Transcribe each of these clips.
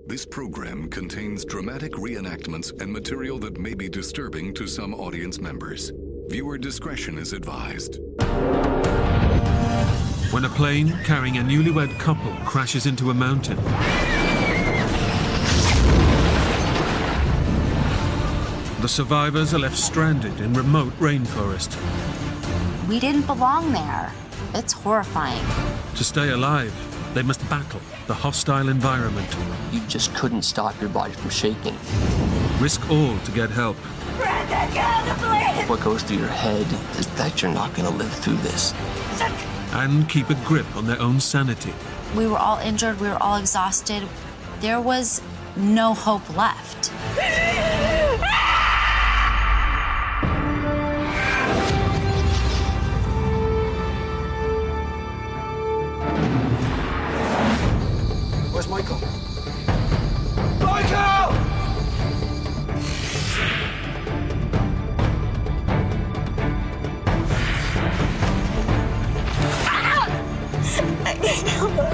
This program contains dramatic reenactments and material that may be disturbing to some audience members. Viewer discretion is advised. When a plane carrying a newlywed couple crashes into a mountain, the survivors are left stranded in remote rainforest. We didn't belong there. It's horrifying. To stay alive, they must battle the hostile environment. You just couldn't stop your body from shaking. Risk all to get help. Brandon, get out of the plane! What goes through your head is that you're not going to live through this. And keep a grip on their own sanity. We were all injured. We were all exhausted. There was no hope left. Where's Michael? Michael! I can't help it.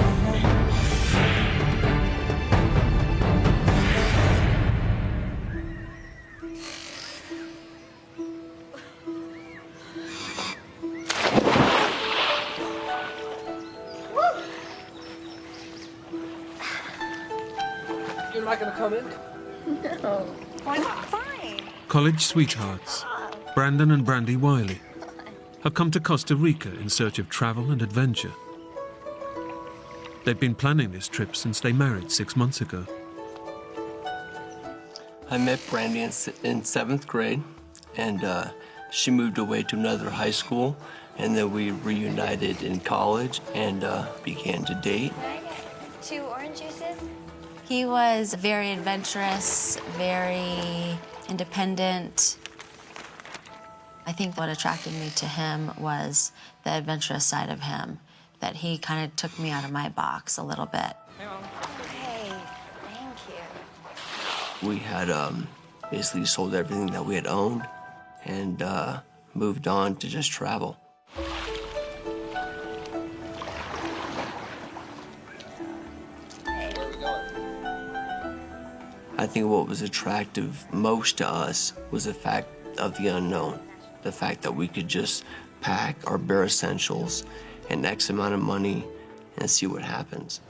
You're not gonna come in? No. Why not? Fine. College sweethearts, Brandon and Brandy Wiley, have come to Costa Rica in search of travel and adventure. They've been planning this trip since they married 6 months ago. I met Brandy in 7th grade, and she moved away to another high school, and then we reunited in college and began to date. Can I get 2 orange juices? He was very adventurous, very independent. I think what attracted me to him was the adventurous side of him, that he kind of took me out of my box a little bit. Okay, thank you. We had basically sold everything that we had owned and moved on to just travel. I think what was attractive most to us was the fact of the unknown. The fact that we could just pack our bare essentials and X amount of money and see what happens.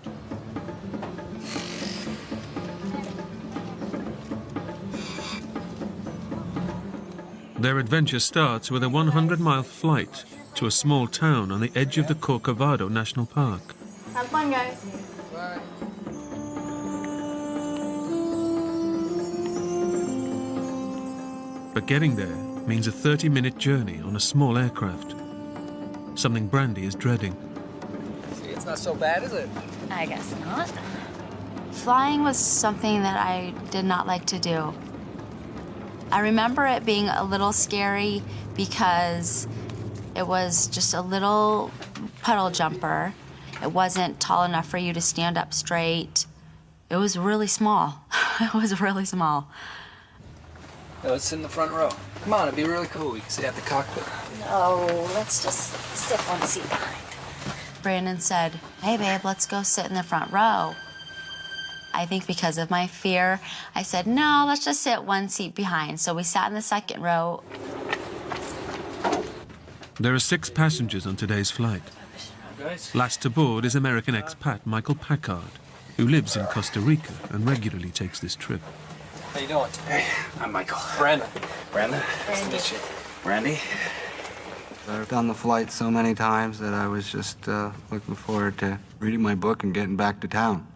Their adventure starts with a 100-mile flight to a small town on the edge of the Corcovado National Park. Have fun, guys. Bye. But getting there means a 30-minute journey on a small aircraft, something Brandy is dreading. See, it's not so bad, is it? I guess not. Flying was something that I did not like to do. I remember it being a little scary because it was just a little puddle jumper. It wasn't tall enough for you to stand up straight. It was really small. It was really small. Let's sit in the front row. Come on, it'd be really cool. We can sit at the cockpit. No, let's just sit one seat behind. Brandon said, "Hey, babe, let's go sit in the front row." I think because of my fear, I said, "No, let's just sit one seat behind." So we sat in the second row. There are 6 passengers on today's flight. Guys? Last to board is American expat Michael Packard, who lives in Costa Rica and regularly takes this trip. How you doing? Hey, I'm Michael. Brandon. Brandon? Brandy. Nice to meet you. Brandy? I've done the flight so many times that I was just looking forward to reading my book and getting back to town.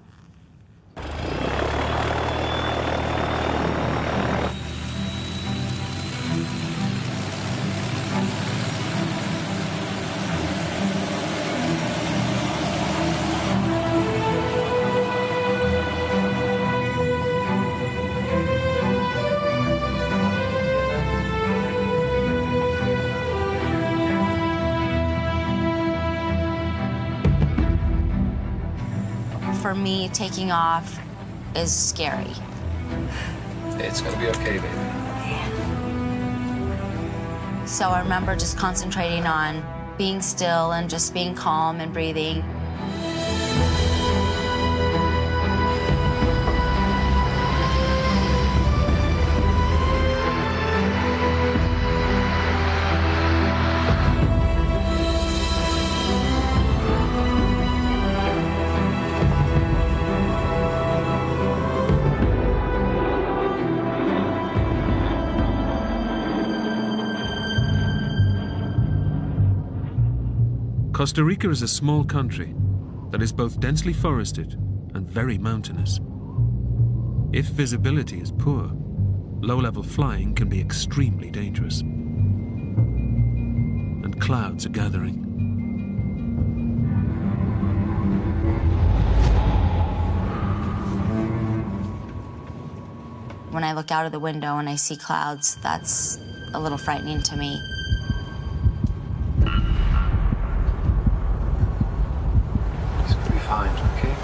For me, taking off is scary. It's gonna be okay, baby. So I remember just concentrating on being still and just being calm and breathing. Costa Rica is a small country that is both densely forested and very mountainous. If visibility is poor, low-level flying can be extremely dangerous. And clouds are gathering. When I look out of the window and I see clouds, that's a little frightening to me. It's gonna be fine, okay?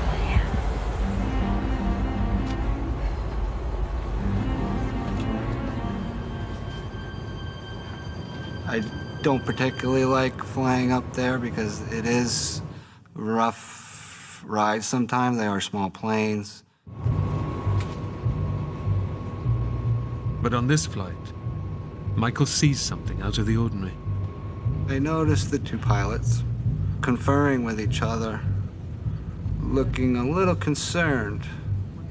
I don't particularly like flying up there because it is a rough ride sometimes. They are small planes. But on this flight, Michael sees something out of the ordinary. I noticed the two pilots conferring with each other, looking a little concerned.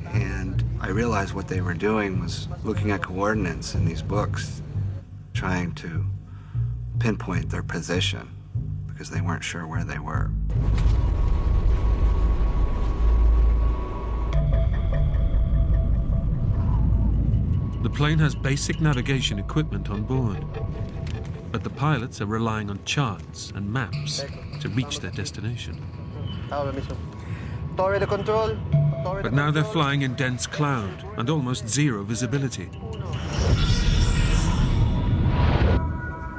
And I realized what they were doing was looking at coordinates in these books, trying to pinpoint their position because they weren't sure where they were. The plane has basic navigation equipment on board, but the pilots are relying on charts and maps to reach their destination. But now they're flying in dense cloud and almost zero visibility.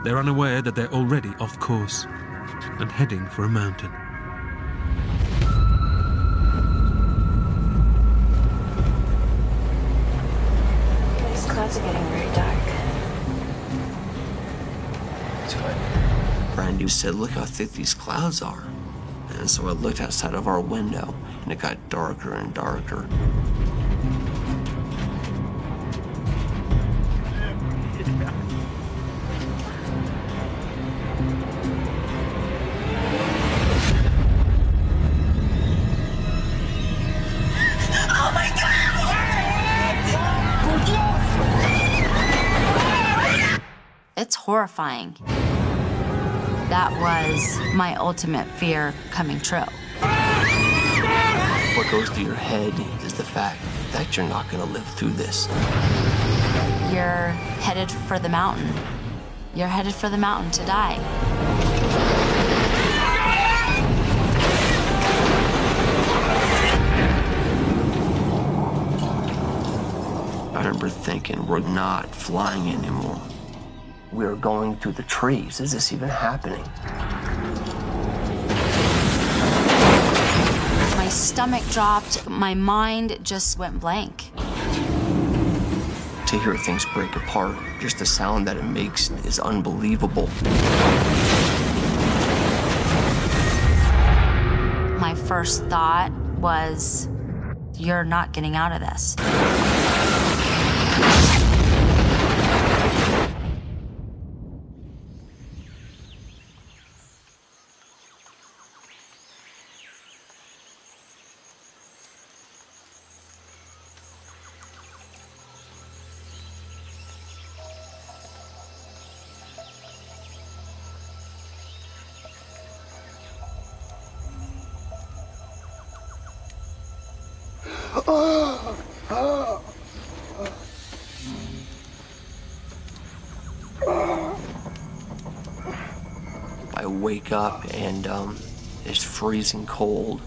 They're unaware that they're already off course and heading for a mountain. These clouds are getting very dark. It's fine. Brandy said, look how thick these clouds are. And so I looked outside of our window, and it got darker and darker. It's horrifying. That was my ultimate fear coming true. What goes through your head is the fact that you're not gonna live through this. You're headed for the mountain. You're headed for the mountain to die. I remember thinking, we're not flying anymore. We're going through the trees. Is this even happening? My stomach dropped. My mind just went blank. To hear things break apart, just the sound that it makes is unbelievable. My first thought was, you're not getting out of this. I wake up and it's freezing cold,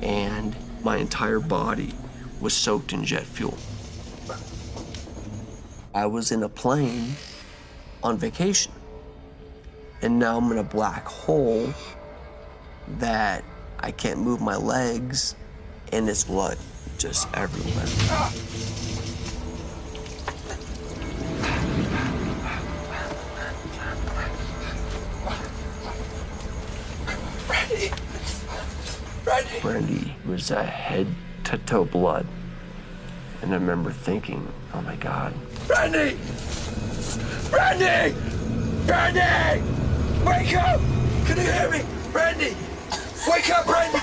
and my entire body was soaked in jet fuel. I was in a plane on vacation, and now I'm in a black hole that I can't move my legs, and it's blood just everywhere. Brandy was head to toe blood. And I remember thinking, oh my God. Brandy! Brandy! Brandy! Wake up! Can you hear me? Brandy! Wake up, Brandy!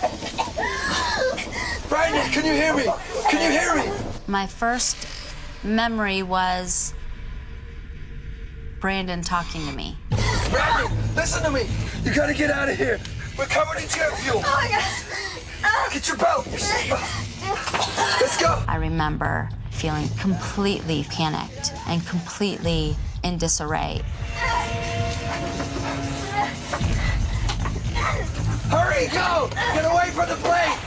Brandy, can you hear me? Can you hear me? My first memory was Brandon talking to me. Brandy, listen to me. You gotta get out of here. We're covered in jet fuel. Oh my God. Get your belt. Let's go. I remember feeling completely panicked and completely in disarray. Hurry, go! Get away from the plane!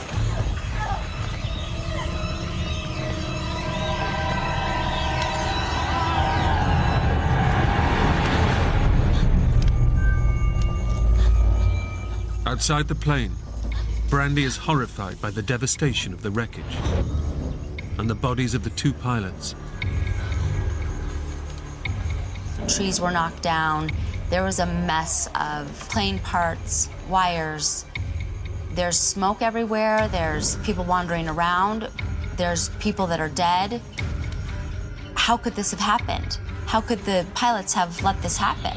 Outside the plane, Brandy is horrified by the devastation of the wreckage and the bodies of the two pilots. Trees were knocked down. There was a mess of plane parts, wires. There's smoke everywhere. There's people wandering around. There's people that are dead. How could this have happened? How could the pilots have let this happen?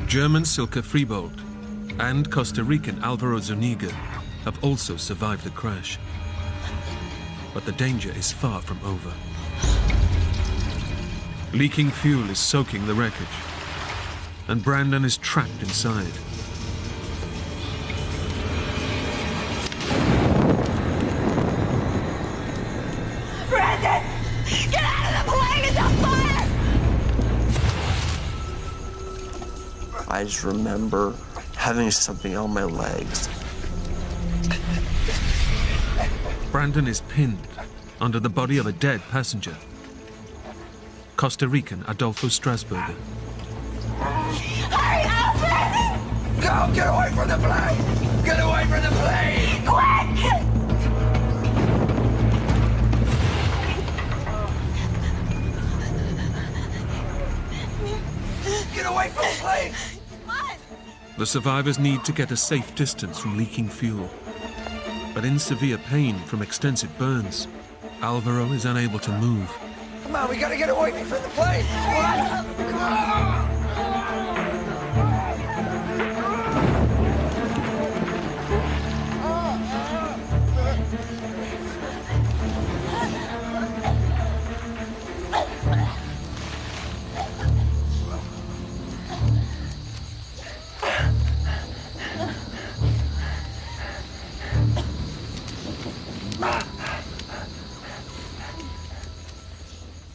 German Silke Friedebold and Costa Rican Alvaro Zuniga have also survived the crash. But the danger is far from over. Leaking fuel is soaking the wreckage, and Brandon is trapped inside. Brandon! Get out of the plane! It's on fire! I just remember having something on my legs. Brandon is pinned under the body of a dead passenger, Costa Rican Adolfo Strassburger. Hurry, Alfred! Go! Get away from the plane! Get away from the plane! Quick! Get away from the plane! The survivors need to get a safe distance from leaking fuel. But in severe pain from extensive burns, Alvaro is unable to move. Come on, we gotta get away from the plane! Come on!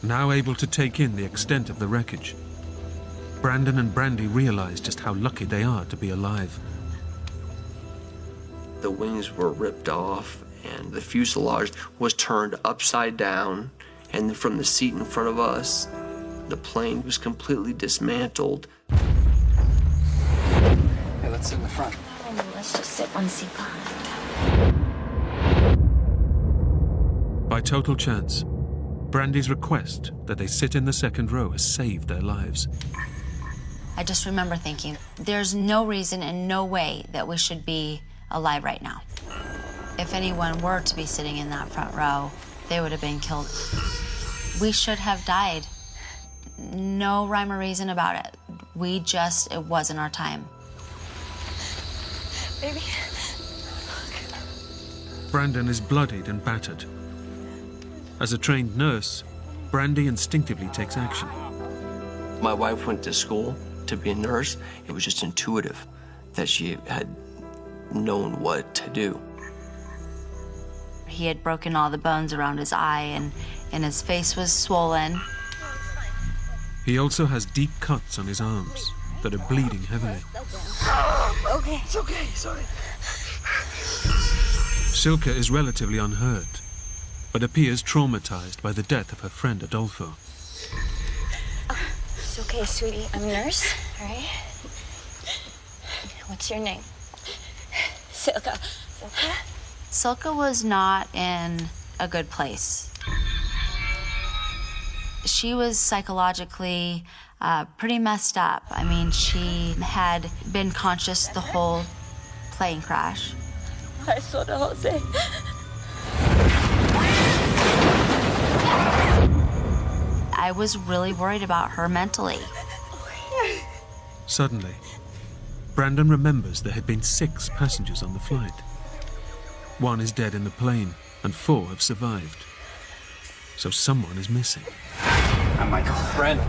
Now able to take in the extent of the wreckage, Brandon and Brandy realize just how lucky they are to be alive. The wings were ripped off and the fuselage was turned upside down, and from the seat in front of us, the plane was completely dismantled. Hey, let's sit in the front. Oh, let's just sit one seat behind. By total chance, Brandy's request that they sit in the second row has saved their lives. I just remember thinking, there's no reason and no way that we should be alive right now. If anyone were to be sitting in that front row, they would have been killed. We should have died. No rhyme or reason about it. It wasn't our time. Baby. Brandon is bloodied and battered. As a trained nurse, Brandy instinctively takes action. My wife went to school to be a nurse. It was just intuitive that she had known what to do. He had broken all the bones around his eye, and his face was swollen. He also has deep cuts on his arms that are bleeding heavily. Okay. It's okay, sorry. Silke is relatively unhurt, but appears traumatized by the death of her friend Adolfo. It's okay, sweetie. I'm a nurse, all right? What's your name? Silke. Silke? Silke was not in a good place. She was psychologically pretty messed up. I mean, she had been conscious the whole plane crash. I saw the Jose. I was really worried about her mentally. Suddenly, Brandon remembers there had been 6 passengers on the flight. 1 is dead in the plane, and 4 have survived. So someone is missing. I'm Michael. Brandon.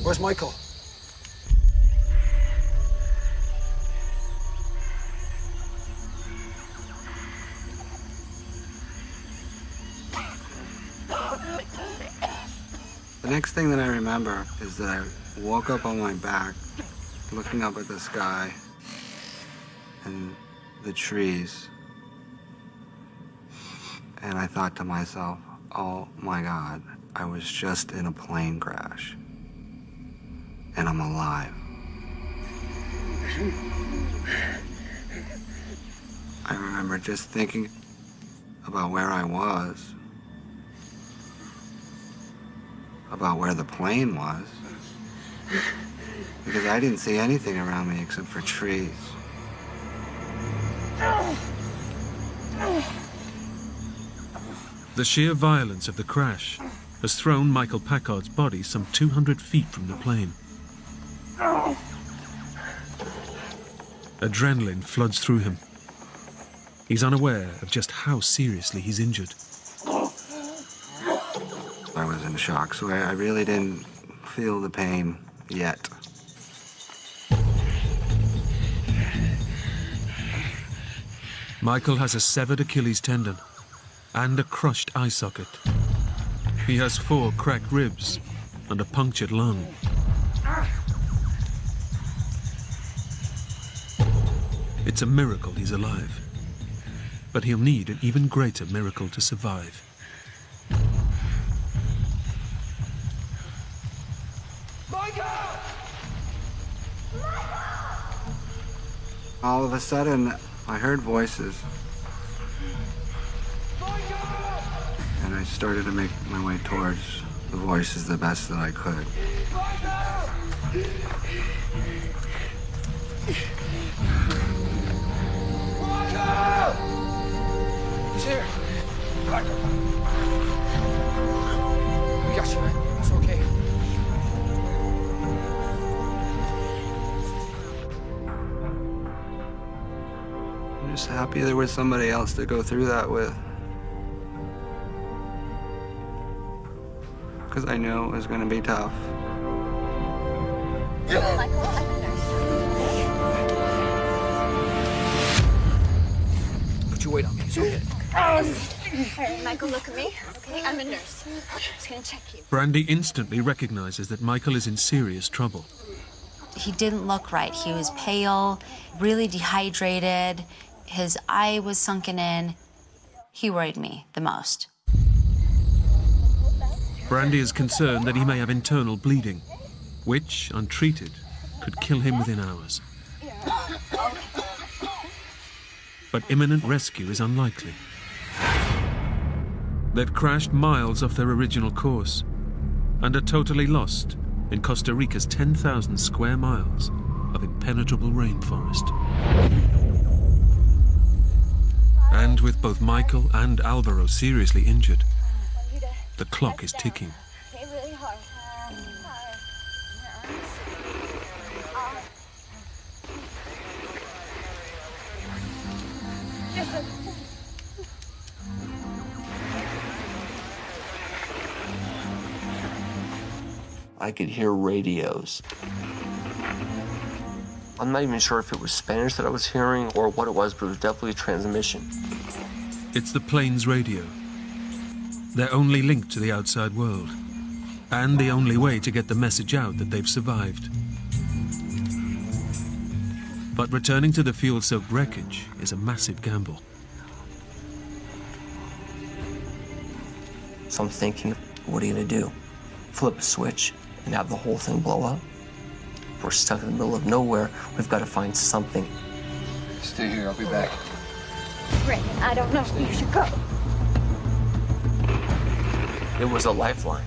Where's Michael? The next thing that I remember is that I woke up on my back, looking up at the sky and the trees. And I thought to myself, oh my God, I was just in a plane crash. And I'm alive. I remember just thinking about where I was, about where the plane was, because I didn't see anything around me except for trees. The sheer violence of the crash has thrown Michael Packard's body some 200 feet from the plane. Adrenaline floods through him. He's unaware of just how seriously he's injured. I was in shock, so I really didn't feel the pain yet. Michael has a severed Achilles tendon and a crushed eye socket. He has 4 cracked ribs and a punctured lung. It's a miracle he's alive, but he'll need an even greater miracle to survive. All of a sudden, I heard voices. And I started to make my way towards the voices the best that I could. He's here. We got you, man. It's okay. I'm just happy there was somebody else to go through that with. Because I knew it was going to be tough. Michael, I'm a nurse. Put your weight on me. It's okay. All right, Michael, look at me. Okay, I'm a nurse. I'm just gonna check you. Brandy instantly recognizes that Michael is in serious trouble. He didn't look right. He was pale, really dehydrated. His eye was sunken in. He worried me the most. Brandy is concerned that he may have internal bleeding, which, untreated, could kill him within hours. But imminent rescue is unlikely. They've crashed miles off their original course and are totally lost in Costa Rica's 10,000 square miles of impenetrable rainforest. And with both Michael and Alvaro seriously injured, the clock is ticking. Really hard. I could hear radios. I'm not even sure if it was Spanish that I was hearing or what it was, but it was definitely a transmission. It's the plane's radio. Their only link to the outside world, and the only way to get the message out that they've survived. But returning to the fuel-soaked wreckage is a massive gamble. So I'm thinking, what are you gonna do? Flip a switch and have the whole thing blow up? We're stuck in the middle of nowhere. We've got to find something. Stay here. I'll be back. Brandon, I don't know. You should go. It was a lifeline,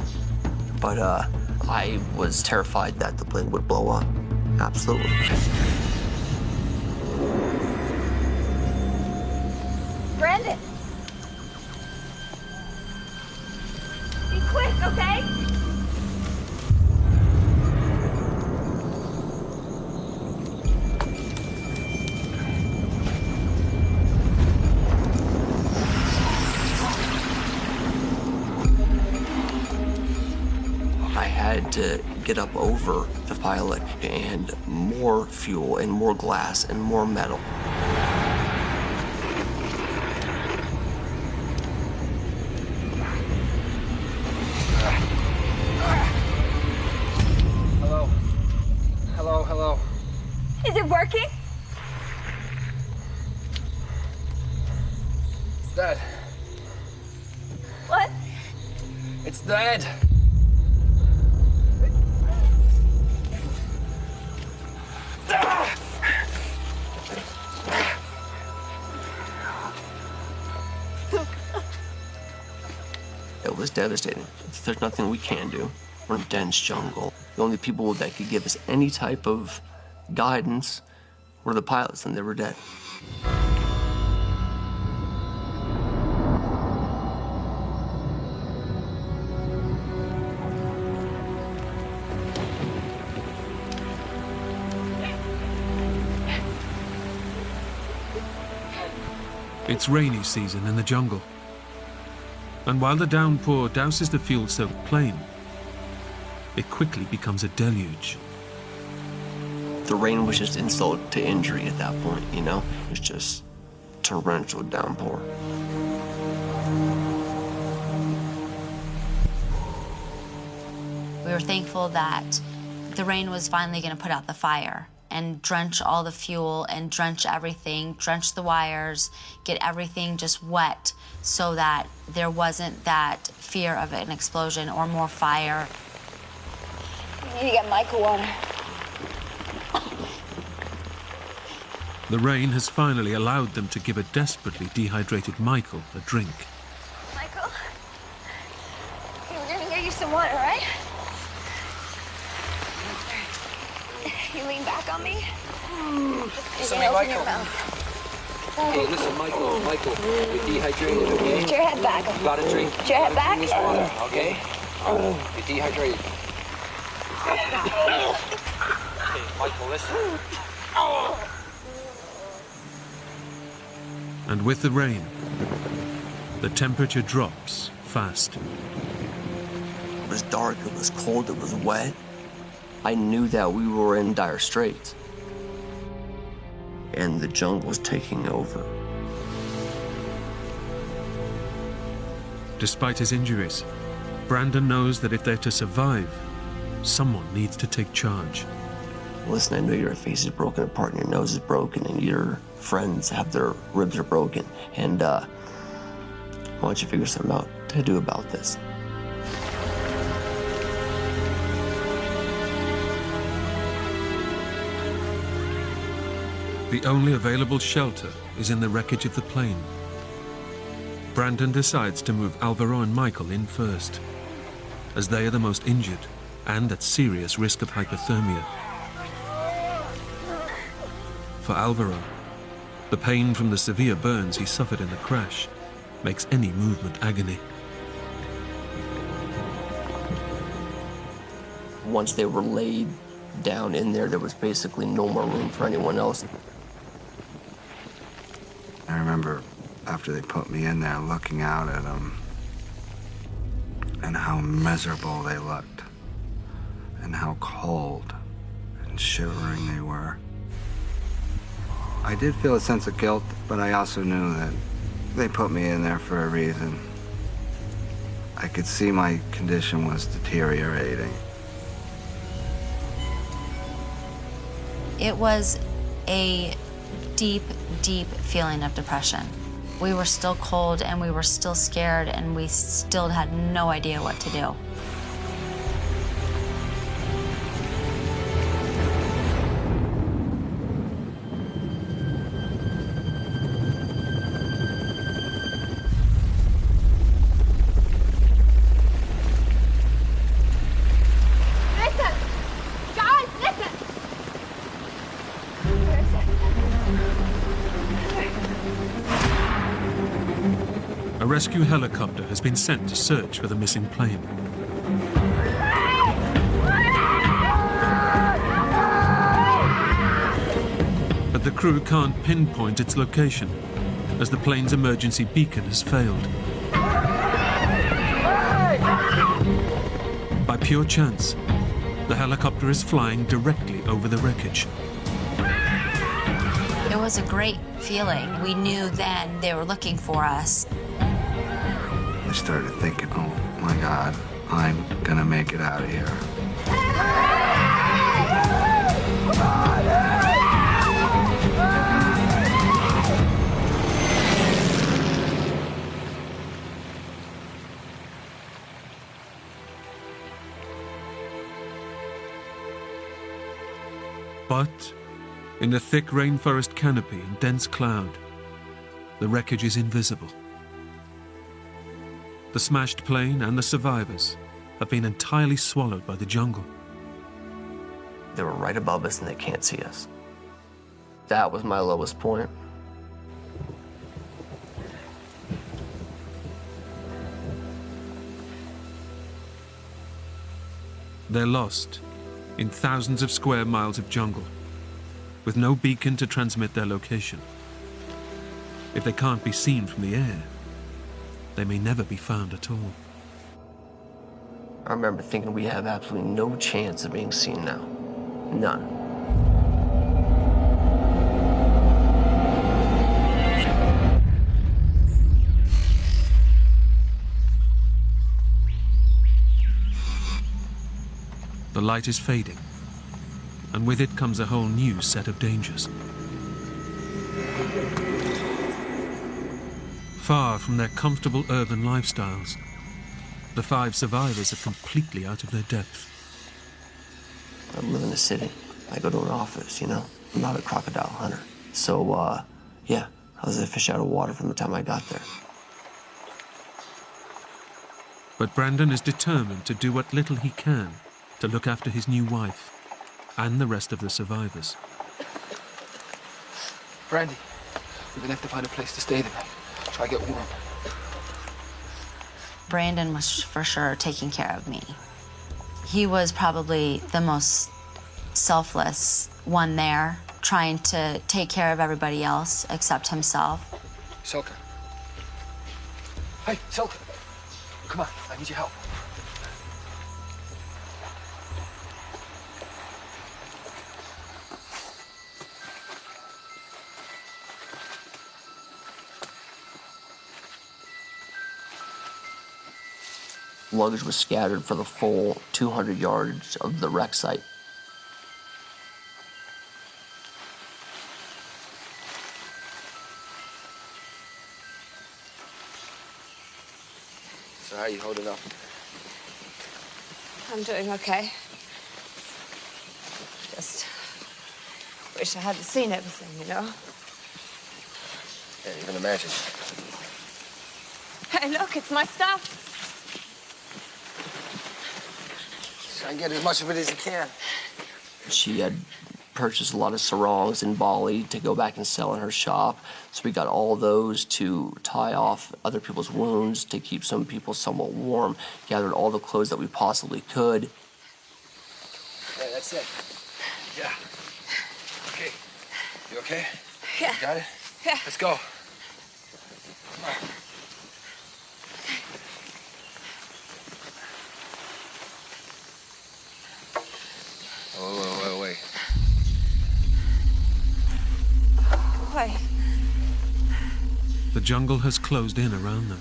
but I was terrified that the plane would blow up. Absolutely. Brandon! Be quick, okay? I had to get up over the pilot and more fuel and more glass and more metal. It's dead. What? It's dead. It was devastating. There's nothing we can do. We're in dense jungle. The only people that could give us any type of guidance were the pilots, and they were dead. It's rainy season in the jungle. And while the downpour douses the fuel-soaked plane, it quickly becomes a deluge. The rain was just insult to injury at that point, you know? It was just torrential downpour. We were thankful that the rain was finally going to put out the fire and drench all the fuel and drench everything, drench the wires, get everything just wet so that there wasn't that fear of an explosion or more fire. You need to get Michael water. The rain has finally allowed them to give a desperately dehydrated Michael a drink. Michael? Okay, we're gonna get you some water, right? You lean back on me. Listen to me, Open your Michael. mouth. Hey, listen, Michael, you're dehydrated, okay? Put your head back. You gotta drink. Put your head back. Drink this water, okay? You're dehydrated. Hey, Michael, listen. And with the rain, the temperature drops fast. It was dark, it was cold, it was wet. I knew that we were in dire straits. And the jungle was taking over. Despite his injuries, Brandon knows that if they're to survive, someone needs to take charge. Listen, I know your face is broken apart and your nose is broken and your friends have their ribs are broken. And why don't you figure something out to do about this? The only available shelter is in the wreckage of the plane. Brandon decides to move Alvaro and Michael in first, as they are the most injured and at serious risk of hypothermia. For Alvaro, the pain from the severe burns he suffered in the crash makes any movement agony. Once they were laid down in there, there was basically no more room for anyone else. I remember after they put me in there looking out at them and how miserable they looked and how cold and shivering they were. I did feel a sense of guilt, but I also knew that they put me in there for a reason. I could see my condition was deteriorating. It was a deep, deep feeling of depression. We were still cold and we were still scared and we still had no idea what to do. Listen! Guys, listen! Where is it? A rescue helicopter has been sent to search for the missing plane. But the crew can't pinpoint its location, as the plane's emergency beacon has failed. By pure chance, the helicopter is flying directly over the wreckage. It was a great feeling. We knew then they were looking for us. I started thinking, oh my God, I'm gonna make it out of here. But in the thick rainforest canopy and dense cloud, the wreckage is invisible. The smashed plane and the survivors have been entirely swallowed by the jungle. They were right above us and they can't see us. That was my lowest point. They're lost in thousands of square miles of jungle, with no beacon to transmit their location. If they can't be seen from the air, they may never be found at all. I remember thinking we have absolutely no chance of being seen now. None. The light is fading, and with it comes a whole new set of dangers. Far from their comfortable urban lifestyles, the 5 survivors are completely out of their depth. I live in the city. I go to an office, you know? I'm not a crocodile hunter. So, yeah, I was a fish out of water from the time I got there. But Brandon is determined to do what little he can to look after his new wife and the rest of the survivors. Brandy, we're gonna have to find a place to stay tonight. Try to get warm. Brandon was for sure taking care of me. He was probably the most selfless one there, trying to take care of everybody else except himself. Silke. Hey, Silke. Come on, I need your help. Luggage was scattered for the full 200 yards of the wreck site. So how are you holding up? I'm doing okay. Just wish I hadn't seen everything, you know? Yeah, you can imagine. Hey, look, it's my stuff. Try and get as much of it as you can. She had purchased a lot of sarongs in Bali to go back and sell in her shop. So we got all those to tie off other people's wounds, to keep some people somewhat warm. Gathered all the clothes that we possibly could. Yeah, that's it. Yeah. Okay. You okay? Yeah. You got it? Yeah. Let's go. Come on. Wait. Wait. The jungle has closed in around them.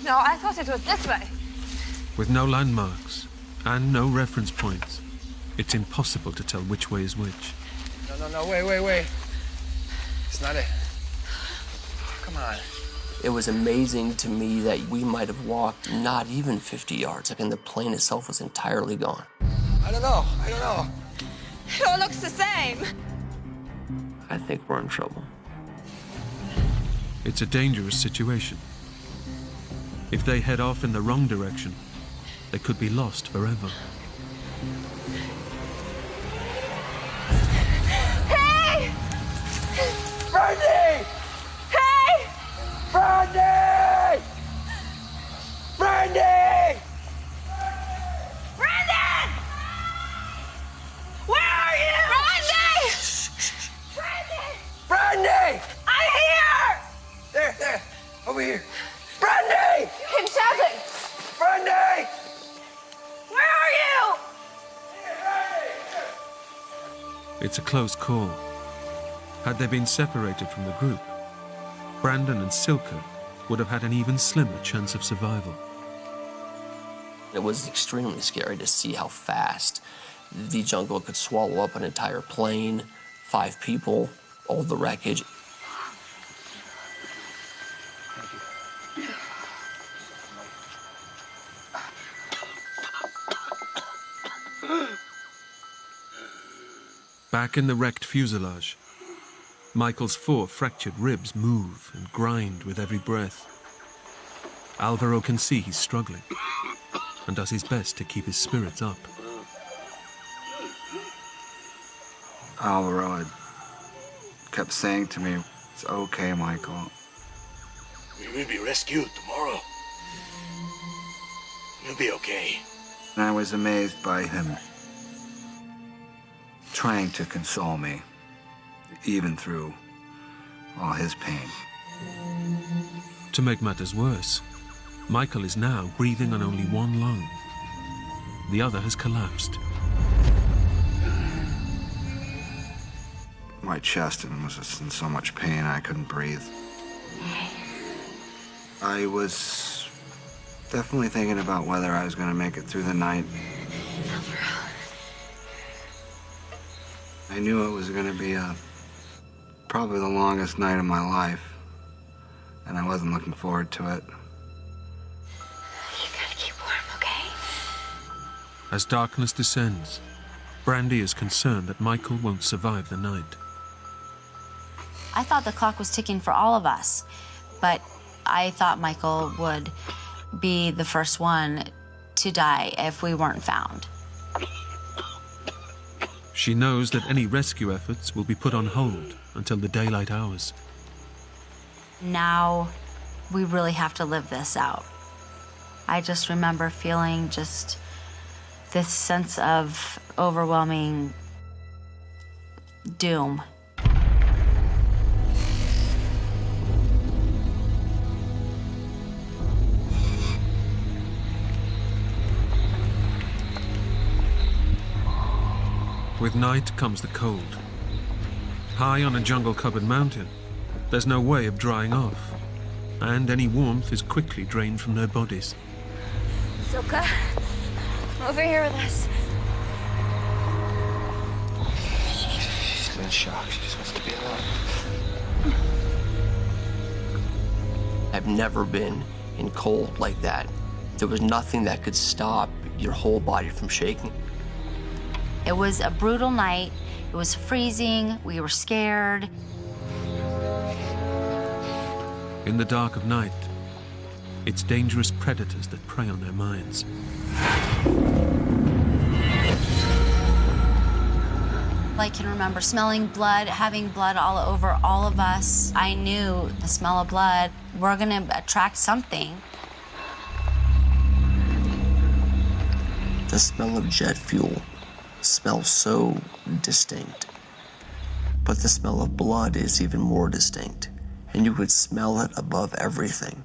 No, I thought it was this way. With no landmarks and no reference points, it's impossible to tell which way is which. No, wait. It's not it. Come on. It was amazing to me that we might have walked not even 50 yards. Like, and the plane itself was entirely gone. I don't know. It all looks the same. I think we're in trouble. It's a dangerous situation. If they head off in the wrong direction, they could be lost forever. Hey! Brandy! Hey! Brandy! Brandy! Brandon! Where are you? Brandy! Brandy! I'm here! There. Over here. Brandy! You keep shouting. Brandy! Where are you? It's a close call. Had they been separated from the group, Brandon and Silke would have had an even slimmer chance of survival. It was extremely scary to see how fast the jungle could swallow up an entire plane, 5 people, all the wreckage. Back in the wrecked fuselage, Michael's 4 fractured ribs move and grind with every breath. Alvaro can see he's struggling and does his best to keep his spirits up. Alvaro had kept saying to me, "It's okay, Michael. We will be rescued tomorrow. You'll be okay." And I was amazed by him trying to console me, even through all his pain. To make matters worse, Michael is now breathing on only one lung. The other has collapsed. My chest was just in so much pain I couldn't breathe. I was definitely thinking about whether I was going to make it through the night. I knew it was going to be probably the longest night of my life, and I wasn't looking forward to it. You gotta keep warm, okay? As darkness descends, Brandy is concerned that Michael won't survive the night. I thought the clock was ticking for all of us, but I thought Michael would be the first one to die if we weren't found. She knows that any rescue efforts will be put on hold until the daylight hours. Now, we really have to live this out. I just remember feeling just this sense of overwhelming doom. With night comes the cold. High on a jungle-covered mountain, there's no way of drying off, and any warmth is quickly drained from their bodies. Silke, over here with us. She's in shock. She just wants to be alone. I've never been in cold like that. There was nothing that could stop your whole body from shaking. It was a brutal night. It was freezing. We were scared. In the dark of night, it's dangerous predators that prey on their minds. I can remember smelling blood, having blood all over all of us. I knew the smell of blood, we're gonna attract something. The smell of jet fuel smells so distinct, but the smell of blood is even more distinct, and you could smell it above everything.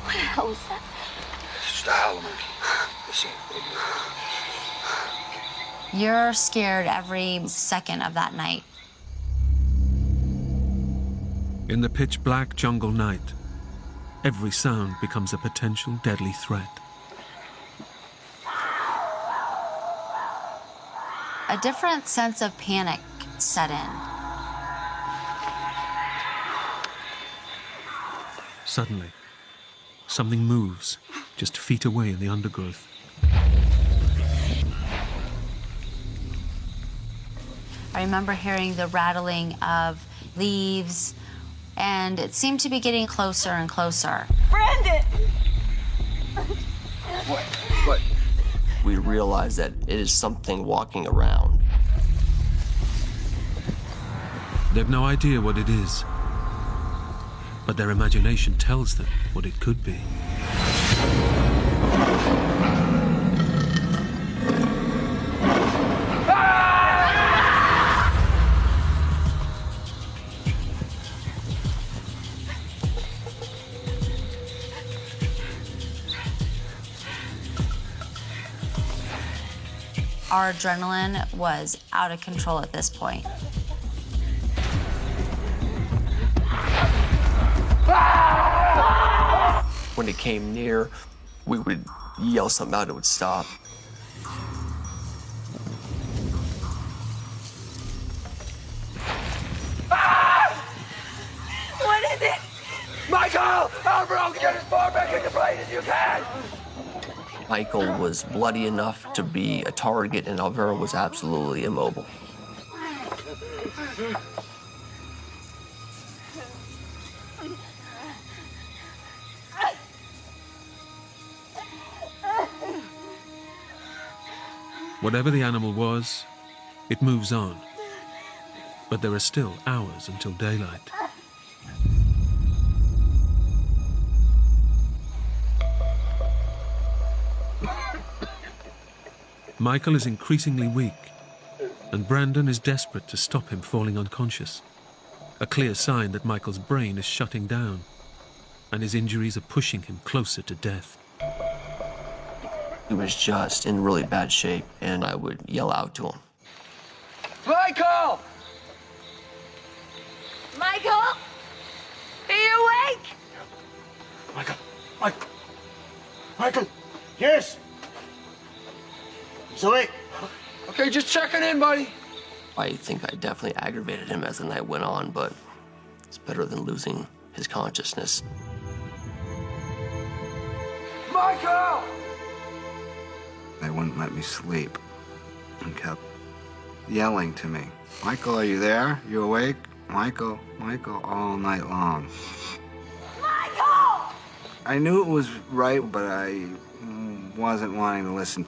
What the hell was that? It's just a howler monkey. Listen. You're scared every second of that night. In the pitch-black jungle night, every sound becomes a potential deadly threat. A different sense of panic set in. Suddenly, something moves just feet away in the undergrowth. I remember hearing the rattling of leaves, and it seemed to be getting closer and closer. Brandon! What? We realized that it is something walking around. They've no idea what it is, but their imagination tells them what it could be. Our adrenaline was out of control at this point. When it came near, we would yell something out, it would stop. What is it? Michael! Alvaro, get as far back in the plane as you can! Michael was bloody enough to be a target, and Alvaro was absolutely immobile. Whatever the animal was, it moves on. But there are still hours until daylight. Michael is increasingly weak, and Brandon is desperate to stop him falling unconscious. A clear sign that Michael's brain is shutting down, and his injuries are pushing him closer to death. He was just in really bad shape, and I would yell out to him. Michael! Michael? Are you awake? Michael! Yes! Se8! Okay, just checking in, buddy. I think I definitely aggravated him as the night went on, but it's better than losing his consciousness. Michael! They wouldn't let me sleep and kept yelling to me. Michael, are you there? You awake? Michael, Michael, all night long. Michael! I knew it was right, but I wasn't wanting to listen.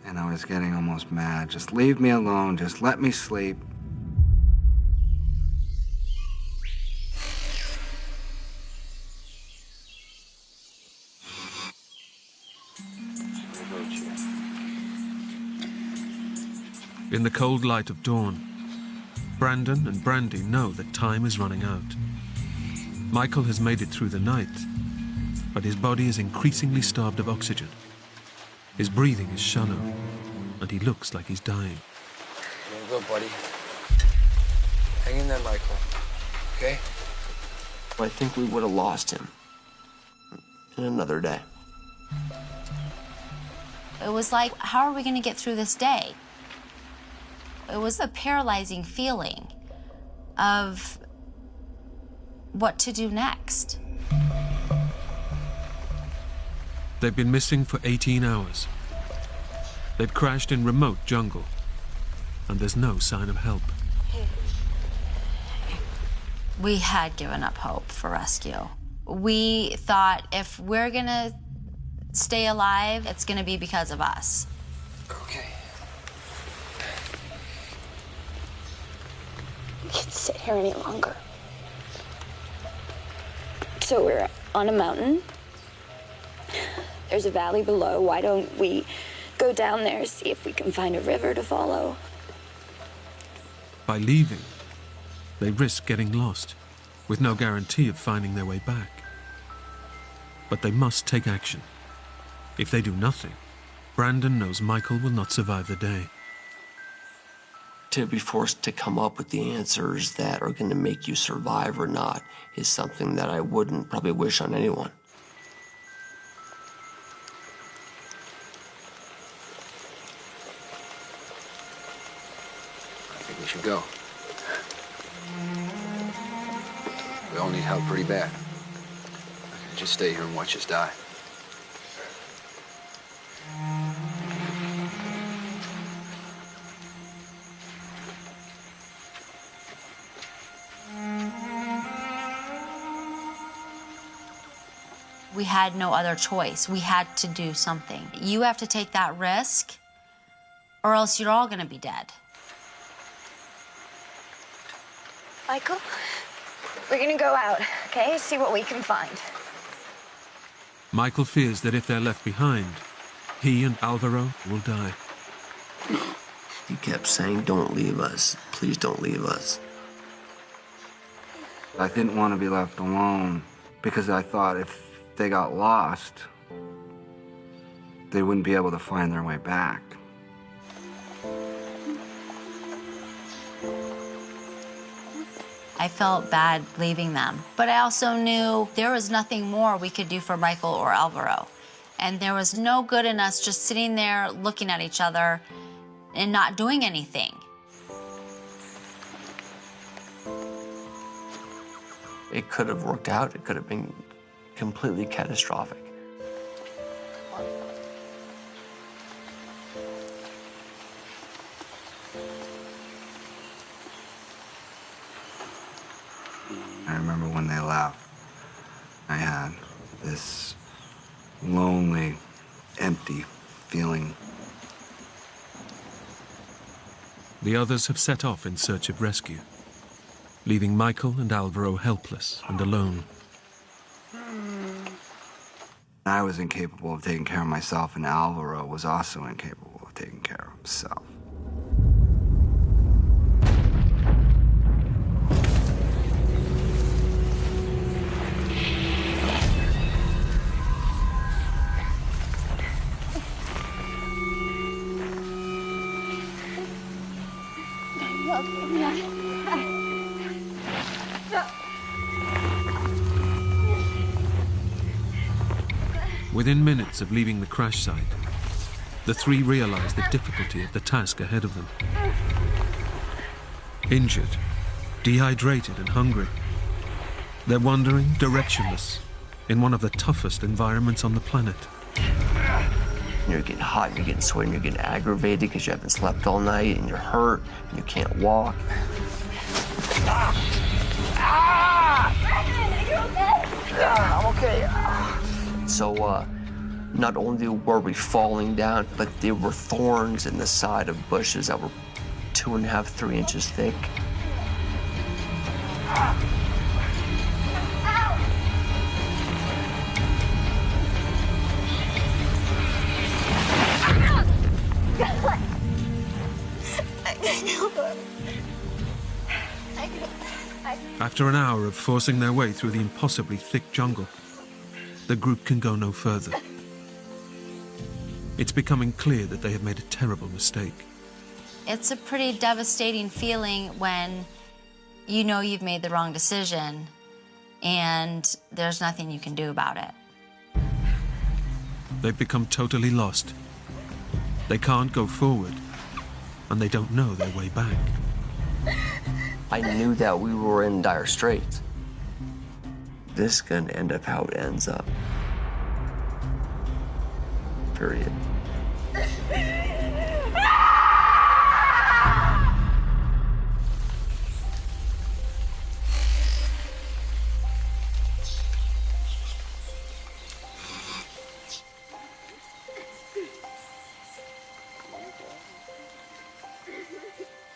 And I was getting almost mad. Just leave me alone. Just let me sleep. In the cold light of dawn, Brandon and Brandy know that time is running out. Michael has made it through the night, but his body is increasingly starved of oxygen. His breathing is shallow, and he looks like he's dying. There you go, buddy. Hang in there, Michael. Okay? I think we would have lost him in another day. It was like, how are we going to get through this day? It was a paralyzing feeling of what to do next. They've been missing for 18 hours. They've crashed in remote jungle, and there's no sign of help. We had given up hope for rescue. We thought if we're gonna stay alive, it's gonna be because of us. Okay. We can't sit here any longer. So we're on a mountain. There's a valley below. Why don't we go down there, see if we can find a river to follow? By leaving, they risk getting lost, with no guarantee of finding their way back. But they must take action. If they do nothing, Brandon knows Michael will not survive the day. To be forced to come up with the answers that are going to make you survive or not is something that I wouldn't probably wish on anyone. I think we should go. We all need help pretty bad. I can just stay here and watch us die. We had no other choice. We had to do something. You have to take that risk, or else you're all gonna be dead. Michael, we're gonna go out, okay? See what we can find. Michael fears that if they're left behind, he and Alvaro will die. He kept saying, "Don't leave us. Please don't leave us." I didn't want to be left alone because I thought if they got lost, they wouldn't be able to find their way back. I felt bad leaving them, but I also knew there was nothing more we could do for Michael or Alvaro. And there was no good in us just sitting there looking at each other and not doing anything. It could have worked out. It could have been completely catastrophic. I remember when they left, I had this lonely, empty feeling. The others have set off in search of rescue, leaving Michael and Alvaro helpless and alone. I was incapable of taking care of myself, and Alvaro was also incapable of taking care of himself. Within minutes of leaving the crash site, the three realize the difficulty of the task ahead of them. Injured, dehydrated and hungry, they're wandering directionless in one of the toughest environments on the planet. You're getting hot, you're getting sweaty, you're getting aggravated because you haven't slept all night and you're hurt and you can't walk. I'm okay. So, not only were we falling down, but there were thorns in the side of bushes that were 2.5, 3 inches thick. After an hour of forcing their way through the impossibly thick jungle, the group can go no further. It's becoming clear that they have made a terrible mistake. It's a pretty devastating feeling when you know you've made the wrong decision and there's nothing you can do about it. They've become totally lost. They can't go forward, and they don't know their way back. I knew that we were in dire straits. This is gonna end up how it ends up. Period.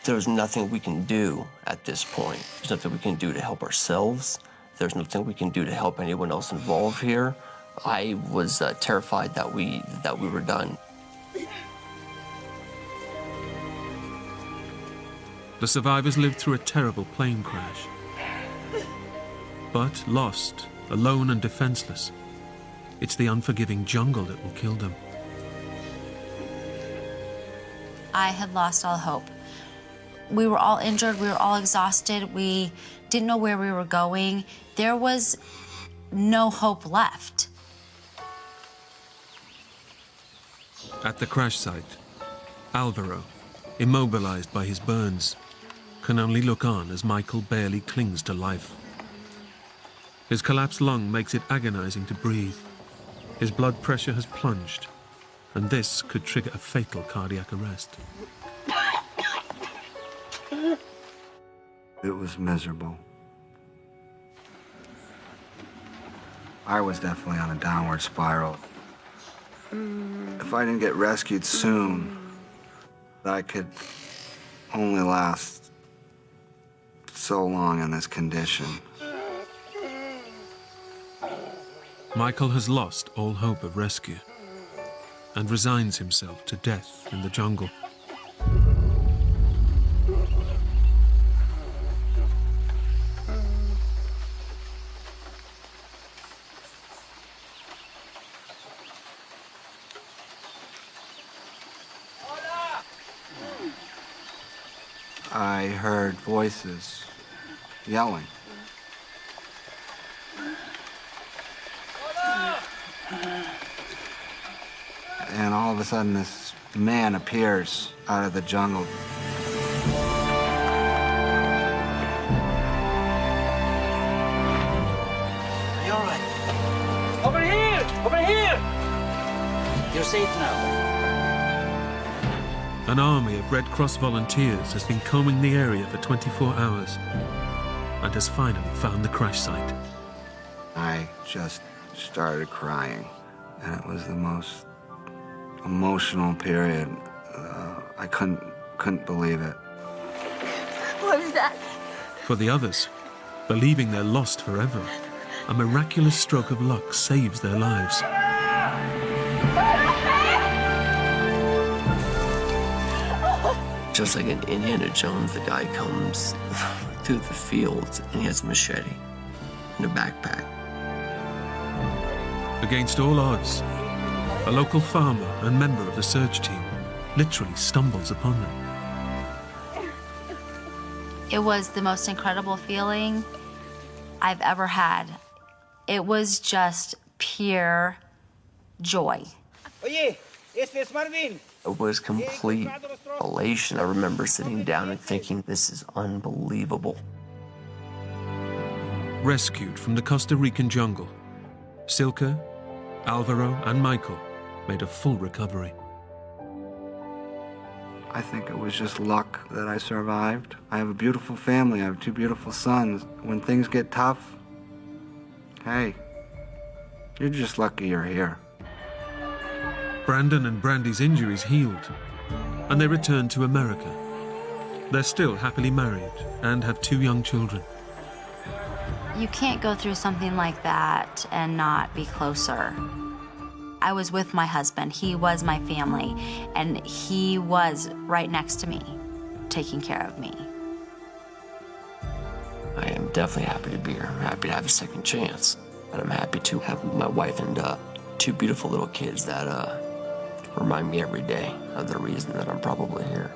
There's nothing we can do at this point. There's nothing we can do to help ourselves. There's nothing we can do to help anyone else involved here. I was terrified that we were done. The survivors lived through a terrible plane crash. But lost, alone and defenseless, it's the unforgiving jungle that will kill them. I had lost all hope. We were all injured, we were all exhausted, we didn't know where we were going. There was no hope left. At the crash site, Alvaro, immobilized by his burns, can only look on as Michael barely clings to life. His collapsed lung makes it agonizing to breathe. His blood pressure has plunged, and this could trigger a fatal cardiac arrest. It was miserable. I was definitely on a downward spiral. If I didn't get rescued soon, I could only last so long in this condition. Michael has lost all hope of rescue and resigns himself to death in the jungle. I heard voices yelling. And all of a sudden, this man appears out of the jungle. Are you all right? Over here! Over here! You're safe now. An army of Red Cross volunteers has been combing the area for 24 hours. and has finally found the crash site. I just started crying, and it was the most emotional period. I couldn't believe it. What was that? For the others, believing they're lost forever, a miraculous stroke of luck saves their lives. Just like in Indiana Jones, the guy comes through the fields and he has a machete and a backpack. Against all odds, a local farmer and member of the search team literally stumbles upon them. It was the most incredible feeling I've ever had. It was just pure joy. Oye, este es Marvin. It was complete elation. I remember sitting down and thinking, this is unbelievable. Rescued from the Costa Rican jungle, Silke, Alvaro, and Michael made a full recovery. I think it was just luck that I survived. I have a beautiful family. I have 2 beautiful sons. When things get tough, hey, you're just lucky you're here. Brandon and Brandy's injuries healed, and they returned to America. They're still happily married and have 2 young children. You can't go through something like that and not be closer. I was with my husband. He was my family, and he was right next to me, taking care of me. I am definitely happy to be here. I'm happy to have a second chance. And I'm happy to have my wife and 2 beautiful little kids that remind me every day of the reason that I'm probably here.